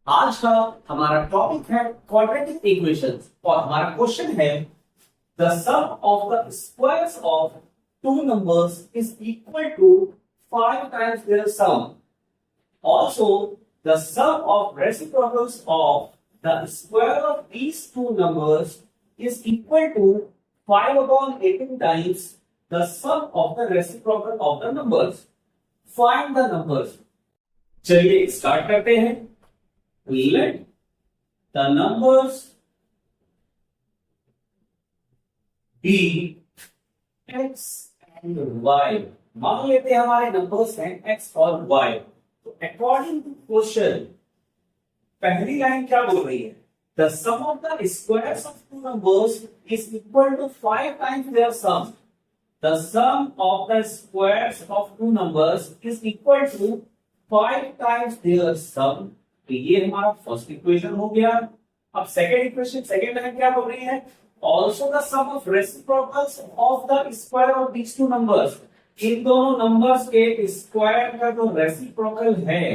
आज का हमारा टॉपिक है क्वाड्रेटिक इक्वेशंस और हमारा क्वेश्चन है the sum of the squares of two numbers is equal to 5 times their sum. Also, the sum of reciprocals of the square of these two numbers is equal to 5 upon 18 times the sum of the reciprocal of the numbers. Find the numbers. चलिए start करते हैं. Let the numbers be x and y. मान लेते हैं हमारे numbers हैं x और y. तो अकॉर्डिंग टू क्वेश्चन पहली लाइन क्या बोल रही है? The sum of the squares of two numbers is equal to 5 times their sum. The sum of the squares of two numbers is equal to 5 times their sum. तो ये हमारा first equation हो गया. अब सेकंड इक्वेशन, सेकंड लाइन क्या बोल रही है? Also the sum of reciprocals of the square of these two numbers. इन दोनों नंबर्स के स्क्वायर का जो रेसिप्रोकल है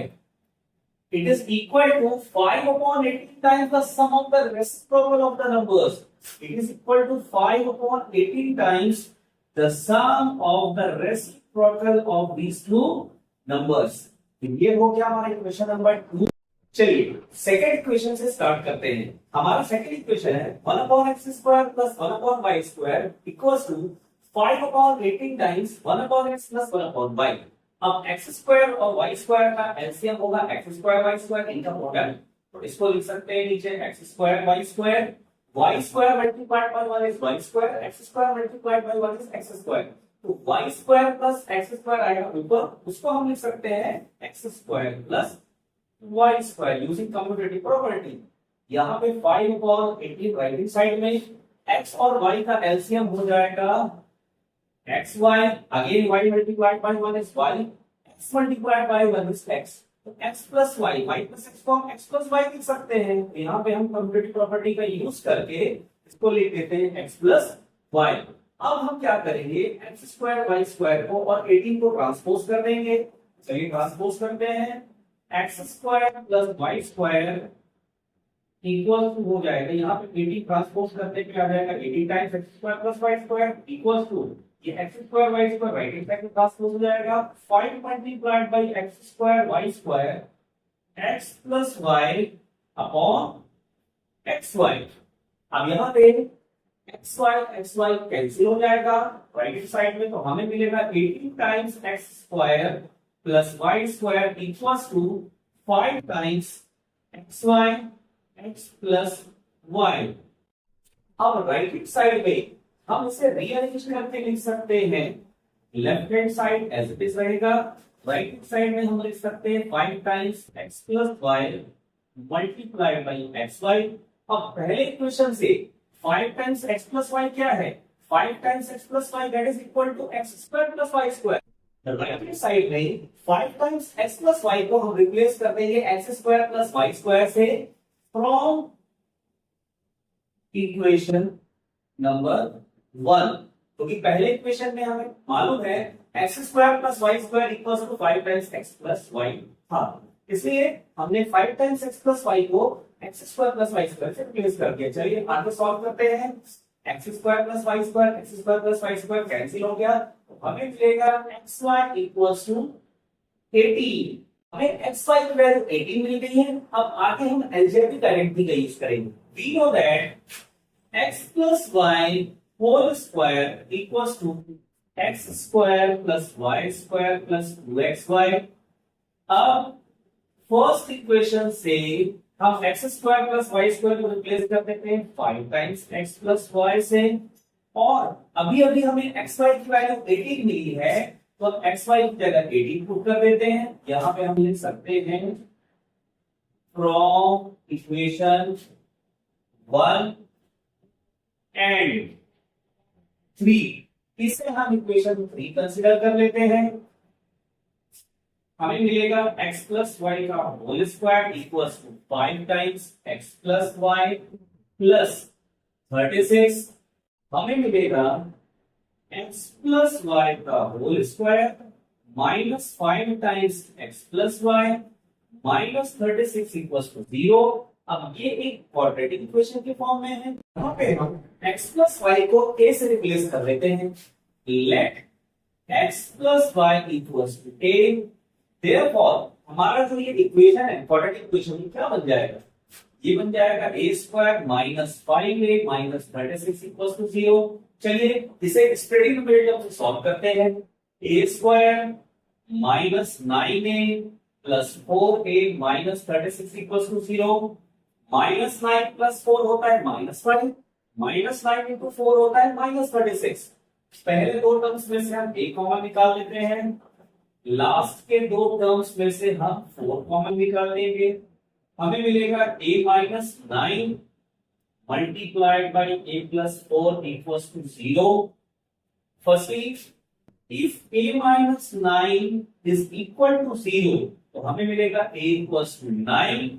it is equal to 5 upon 18 times the sum of the reciprocal of the numbers. It is equal to 5 upon 18 times the sum of the reciprocal of these two numbers. ये हो गया हमारा equation number 2. चलिए second equation से start करते हैं. हमारा second equation है 1 upon x square plus 1 upon y square equals to 5 upon 18 times 1 upon x plus 1 upon y. अब x स्क्वायर और y स्क्वायर का एलसीएम होगा x स्क्वायर y स्क्वायर, इनका प्रोडक्ट. तो इसको लिख सकते हैं नीचे x square y square. y square multiplied by 1 is y square, x square multiplied by 1 is x square. तो y square plus x square आएगा ऊपर, उसको हम लिख सकते हैं x square plus y square using commutative property. यहाँ पे 5 upon 18 राइट हैंड साइड में x और y का एलसीएम हो जाएगा xy, again y multiplied by 1 is y, x multiplied by 1 is x. तो x plus y, y plus x को हम x plus y लिख सकते हैं. यहाँ पे हम कम्यूटेटिव प्रॉपर्टी का यूज करके इसको लिख देते हैं x plus y. अब हम क्या करेंगे? x स्क्वायर y स्क्वायर को और 18 को ट्रांसपोज कर देंगे. चलिए ट्रांसपोज करते हैं. x square plus y square equal to हो जाएगा, यहाँ पे 18 ट्रांसपोज करते पे आ जाएगा 18 times x square plus y square equal to ये x square y square right hand side में ट्रांसपोज हो जाएगा 5 multiplied by x square y square x plus y upon xy. अब यहाँ पे xy कैंसिल हो जाएगा राइट हैंड साइड में, तो हमें मिलेगा 18 times x square plus y square equals to 5 times xy x plus y. अब राइट हैंड साइड में हम इसे रीअरेंज करके लिख सकते हैं. Left hand side as it is रहेगा, राइट हैंड साइड में हम लिख सकते हैं 5 times x plus y multiplied by xy. अब पहले इक्वेशन से 5 टाइम्स x प्लस y क्या है? 5 times x plus y that is equal to x square plus y square. Right hand side में 5 टाइम्स x प्लस y को हम replace कर देंगे x square plus y square से from equation number 1. क्योंकि पहले इक्वेशन में हमें मालूम है x square plus y square equals to 5 times x plus y था, इसलिए हमने 5 टाइम्स x प्लस y को x square plus y square से रिप्लेस कर दिया. चलिए आगे सॉल्व करते हैं. x square plus y square, x square plus y square cancel हो गया, तो हमें मिलेगा xy इक्वल्स टू 18. हमें xy की वैल्यू 18 मिल गई है. अब आगे हम अलजेब्रिक आइडेंटिटी का यूज करेंगे. We know that x plus y whole square equals to x square plus y square plus 2xy. अब फर्स्ट इक्वेशन से हम x square plus y square को रिप्लेस कर देते हैं 5 टाइम्स x प्लस y से, और अभी अभी हमें xy की वैल्यू 18 मिली है, तो अब xy की जगह 18 पुट कर देते हैं. यहाँ पे हम लिख सकते हैं फ्रॉम इक्वेशन 1 एंड 3. इसे हम इक्वेशन 3 कंसीडर कर लेते हैं. हमें मिलेगा x प्लस वाई का whole square equals to 5 times x plus y plus 36. हमें मिलेगा x प्लस वाई का whole square minus 5 times x plus y minus 36 equals to 0। अब ये एक क्वाड्रेटिक इक्वेशन के फॉर्म में है। यहाँ पे हम x प्लस वाई को a से रिप्लेस कर लेते हैं। Let x plus y equals to a। Therefore हमारा जो ये इक्वेशन है क्वाड्रेटिक इक्वेशन, क्या बन जाएगा? ये बन जाएगा a square minus 5a minus 36 equals to 0। चलिए इसे स्प्रेडिंग मेथड से सॉल्व करते हैं। a square minus 9a plus 4a minus 36 equals to 0। Minus 9 plus 4 होता है माइनस 5, माइनस 9 इंटू 4 होता है माइनस 36। पहले दो टर्म्स में से हम a कॉमन निकाल लेते हैं, लास्ट के दो टर्म्स में से हम 4 कॉमन निकाल लेंगे। हमें मिलेगा a minus 9 multiplied by a plus 4 equals to 0। Firstly if a minus 9 is equal to 0, तो हमें मिलेगा a equals to 9।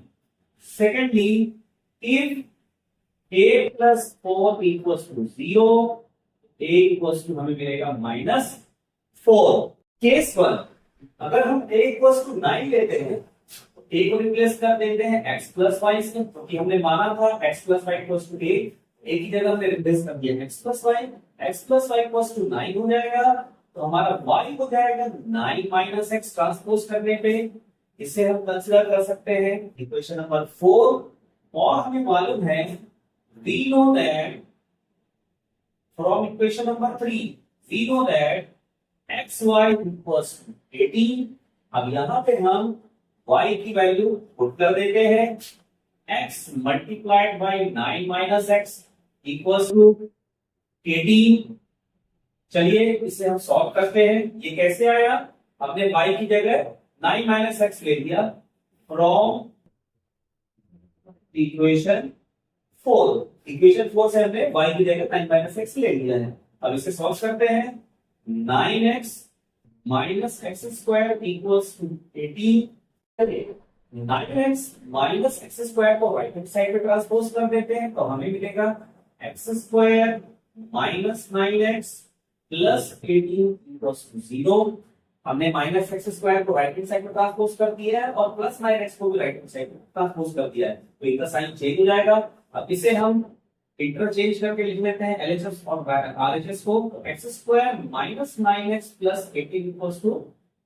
Secondly, if a plus 4 equals to 0, a equals to हमें मिलेगा minus 4। केस 1, अगर हम a equals to 9 लेते हैं तो a को रिप्लेस कर देते हैं x प्लस वाई से, क्योंकि हमने माना था x plus y equals to a की जगह हमने रिप्लेस कर दिया x plus y equals to 9 हो जाएगा। तो हमारा y हो जाएगा 9 माइनस x ट्रांसपोज करने पे। इसे हम कंसीडर कर सकते हैं इक्वेशन नंबर 4। और हमें मालूम है we know that from equation number 3 we know that xy equals to 18। अब यहाँ पे हम y की वैल्यू पुट कर देते हैं। x multiplied by 9 minus x equals to 18। चलिए इसे हम सॉल्व करते हैं। ये कैसे आया? हमने y की जगह 9 माइनस एक्स ले लिया फ्रॉम इक्वेशन 4। इक्वेशन 4 से हमने y की जगह 9 माइनस एक्स ले लिया है। अब इसे सॉल्व करते हैं। 9x minus x square equals to 18। चलिए 9x माइनस एक्स स्क्वायर को राइट हैंड साइड पे ट्रांसपोज कर देते हैं, तो हमें मिलेगा x square minus 9x plus 18 equals to 0। हमने माइनस एक्स स्क्वायर को राइट हैंड साइड में ट्रांसपोज कर दिया है और प्लस 9x को भी राइट हैंड साइड में ट्रांसपोज कर दिया है, तो इनका साइन चेंज हो जाएगा। अब इसे हम इंटरचेंज करके लिख लेते हैं एलएचएस और आरएचएस को। X square minus 9x plus 18 equals to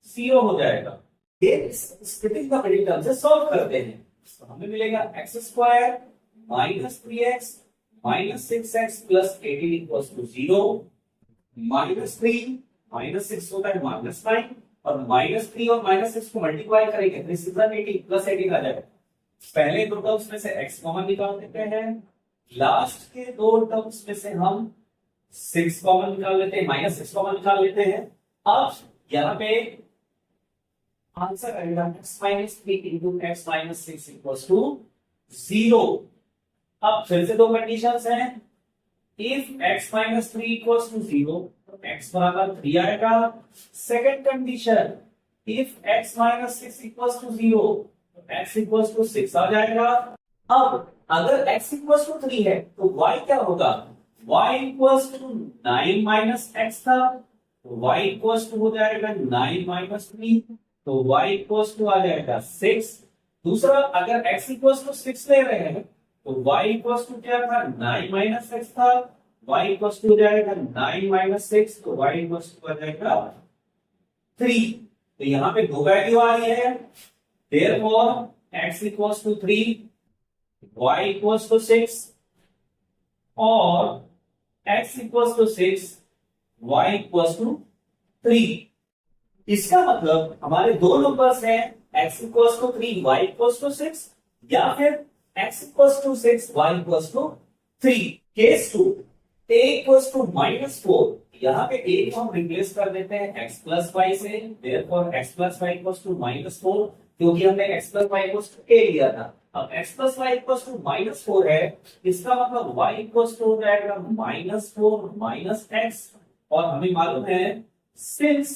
0 हो जाएगा। ये स्प्लिटिंग का टर्म से सॉल्व करते हैं, तो हमें मिलेगा x square minus 3x minus 6x plus 18 equals to 0। Minus 3 minus 6 होता है माइनस 9, और माइनस 3 और माइनस 6 को मल्टीप्लाई करेंगे 3 6 18 प्लस 18 आ जाएगा। पहले दो टर्म्स में से x कॉमन निकाल देते हैं, लास्ट के दो टर्म्स में से हम 6 कॉमन निकाल लेते हैं, माइनस 6 कॉमन निकाल लेते हैं। अब यहाँ पे आंसर आएगा x minus 3 into x minus 6 equals to 0। अब फिर से दो कंडीशंस हैं। If x minus 3 equals to 0, तो x बराबर 3 आएगा। Second condition, if x minus 6 equals to 0, तो x इक्वल्स टू 6 आ जाएगा। अब अगर x इक्वल्स टू 3 है तो y क्या होगा? y equals to 9 minus x था, तो y इक्वल्स टू हो जाएगा 9 माइनस 3, तो y इक्वल्स टू आ जाएगा 6। दूसरा, अगर x इक्वल्स टू 6 ले रहे हैं तो y इक्वल्स टू क्या था? 9 माइनस x था, y इक्वल्स टू हो जाएगा 9 माइनस 6, तो y इक्वल्स टू आ जाएगा 3। तो यहाँ पे दो वैल्यू आ रही है, therefore x equals to 3, y equals to 6 और x equals to 6, y equals to 3। इसका मतलब हमारे दो नंबर्स हैं x equals to 3, y equals to 6, या फिर x equals to 6, y equals to 3। Case 2, a equals to minus 4, यहाँ पे a को हम रिप्लेस कर देते हैं x प्लस वाई से, therefore x plus y equals to minus 4, क्योंकि हमने x plus y equals to a लिया था। अब x plus y equals to minus 4 है, इसका मतलब y इक्वल्स टू हो जाएगा माइनस 4 माइनस x, और हमें मालूम है सिंस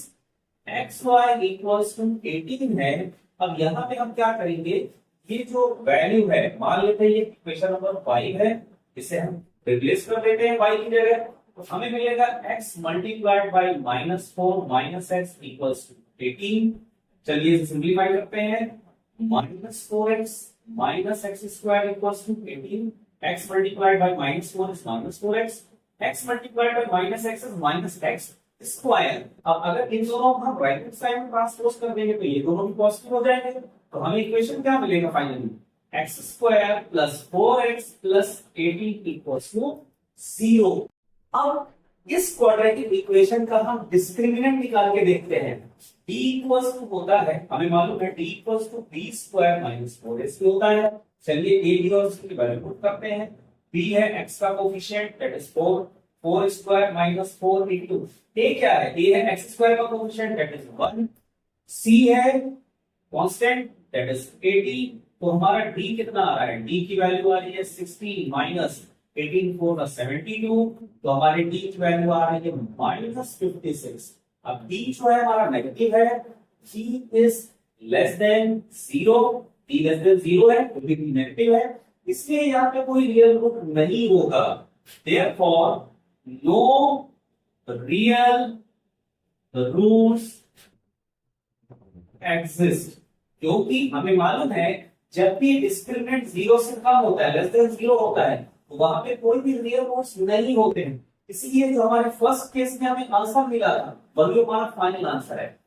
xy इक्वल्स टू 18 है। अब यहाँ पे हम क्या करेंगे, ये जो वैल्यू है, मान लेते हैं ये इक्वेशन नंबर 5 है, इसे हम रिप्लेस कर देते हैं y की जगह, तो हमें मिलेगा x multiplied by minus 4 minus x equals to 18। चलिए इसे सिंप्लीफाई करते हैं। Minus 4x minus x square equals to 18, x multiplied by minus 4 is minus 4x, x multiplied by minus x is minus x square. अब अगर इन दोनों को हम राइट हैंड साइड में ट्रांसपोज कर देंगे तो ये दोनों भी पॉजिटिव हो जाएंगे, तो हमें इक्वेशन क्या मिलेगा finally, x square plus 4x plus 18 equals to 0। अब इस क्वाड्रेटिक इक्वेशन का हम डिस्क्रिमिनेंट निकाल के देखते हैं। d इक्वल्स टू होता है, हमें मालूम है d equals to b square minus 4ac होता है। चलिए a b और उसकी वैल्यू पुट करते हैं। b है x का coefficient that is 4, 4 square minus 4 into a क्या है, a है x स्क्वायर का कोफिशिएंट दैट इज 1, c है कांस्टेंट दैट इज 80। तो हमारा d कितना आ रहा है, d की वैल्यू आ रही है 16 माइनस 18 4 72, तो हमारे d की वैल्यू आ रही है माइनस 56। अब d जो है हमारा नेगेटिव है, d is less than 0, d less than 0 है तो d नेगेटिव है, इसलिए यहाँ पे कोई रियल रूट नहीं होगा। Therefore no real roots exist, क्योंकि हमें मालूम है जब भी डिस्क्रिमिनेंट 0 से कम होता है, लेस देन 0 होता है, तो वहां पे कोई भी रियल रूट्स नहीं होते हैं। इसीलिए जो हमारे फर्स्ट केस में हमें आंसर मिला था वही हमारा फाइनल आंसर है।